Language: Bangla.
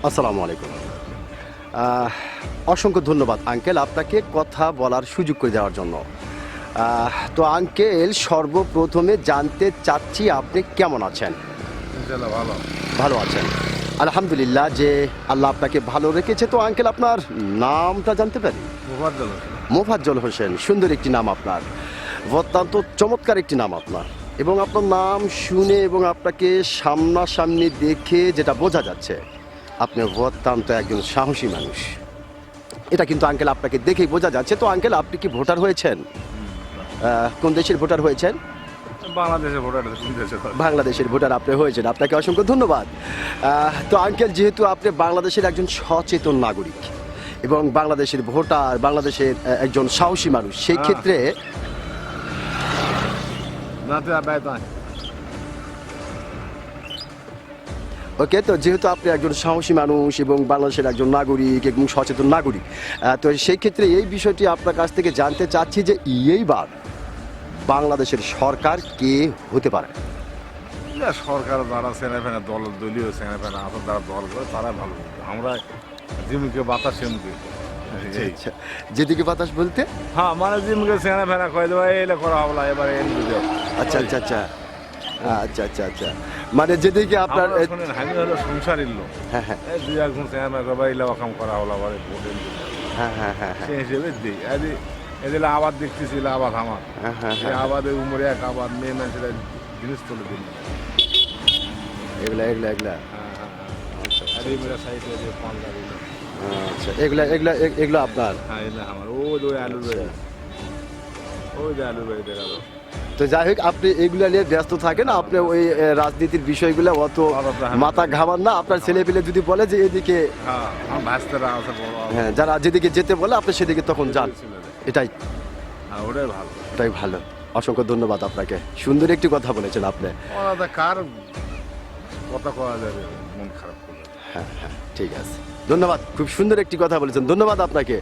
আসসালামু আলাইকুম। অসংখ্য ধন্যবাদ আঙ্কেল আপনাকে কথা বলার সুযোগ করে দেওয়ার জন্য। তো আঙ্কেল সর্বপ্রথমে জানতে চাচ্ছি আপনি কেমন আছেন? ইনশাআল্লাহ ভালো। ভালো আছেন, আলহামদুলিল্লাহ যে আল্লাহ আপনাকে ভালো রেখেছে। তো আঙ্কেল আপনার নামটা জানতে পারি? মোফাজ্জল হোসেন। মোফাজ্জল হোসেন, সুন্দর একটি নাম আপনার, অত্যন্ত চমৎকার একটি নাম আপনার। এবং আপনার নাম শুনে এবং আপনাকে সামনাসামনি দেখে যেটা বোঝা যাচ্ছে আপনি অত্যন্ত একজন সাহসী মানুষ। এটা কিন্তু আঙ্কেল আপনাকে দেখেই বোঝা যাচ্ছে। তো আঙ্কেল আপনি কি ভোটার হয়েছেন? কোন দেশের ভোটার হয়েছেন? বাংলাদেশের ভোটার, কোন দেশের? বাংলাদেশের ভোটার আপনি হয়েছেন, আপনাকে অসংখ্য ধন্যবাদ। তো আঙ্কেল যেহেতু আপনি বাংলাদেশের একজন সচেতন নাগরিক এবং বাংলাদেশের ভোটার, বাংলাদেশের একজন সাহসী মানুষ, সেই ক্ষেত্রে ওকে, তো যেহেতু আপনি একজন সাহসী মানুষ এবং বাংলাদেশের একজন নাগরিক এবং সচেতন নাগরিক, তো সেই ক্ষেত্রে এই বিষয়টি আপনার কাছ থেকে জানতে চাচ্ছি যে এইবার বাংলাদেশের সরকার কে হতে পারে? সরকার যারা সেনাফেনা দলীয় সেনাফেনা আছে, যারা দল করে তারা ভালো। আমরা যেমুখে বাতাস সেমুখে। আচ্ছা, যেদিকে বাতাস বলতে? হ্যাঁ, মানে যেমুখে সেনাফেনা কয়ে দেবো এলে করা হবো না, এবারে এনে বুঝে। আচ্ছা আচ্ছা আচ্ছা আচ্ছা আচ্ছা আচ্ছা, মানে যেদিকে আপনার শোনেন, আমি হলো সংসারের লোক। হ্যাঁ হ্যাঁ এই দুই একজন সেনাফেনা করবা এলে অকাম করা হলো, আবার ভোট হ্যাঁ হ্যাঁ হ্যাঁ হ্যাঁ সেই হিসেবে দিই। এদিকে আবাদ দেখতেছিল, আবাদ আমার হ্যাঁ হ্যাঁ এই আবাদের উমরে এক আবাদ, মেয়ে মানুষেরা জিনিস তুলে দিল। এগুলা এগুলা এগুলা আচ্ছা, আচ্ছা, এগুলা এগুলা এগুলো আপনার। আমার ওই আলুর বাড়ি, ওই যে আলুর বাড়ি দেখা যাচ্ছে। তো যাই হোক, আপনি এগুলা নিয়ে ব্যস্ত থাকেন, আপনি ওই রাজনীতির বিষয়গুলো অত মাথা ঘামান না। আপনার ছেলে পেলে যদি বলে যে এদিকে, হ্যাঁ, আমার ভাস্তারা আছে বড়, হ্যাঁ, যারা যেদিকে যেতে বলে আপনি সেদিকে তখন যান, এটাই হ্যাঁ, ওটাই ভালো। এটাই ভালো। অসংখ্য ধন্যবাদ আপনাকে, সুন্দর একটি কথা বলেছেন আপনি। ওরা কার কথা কওয়া যাবে, মন খারাপ করবে। হ্যাঁ হ্যাঁ, ঠিক আছে, ধন্যবাদ, খুব সুন্দর একটি কথা বলেছেন, ধন্যবাদ আপনাকে।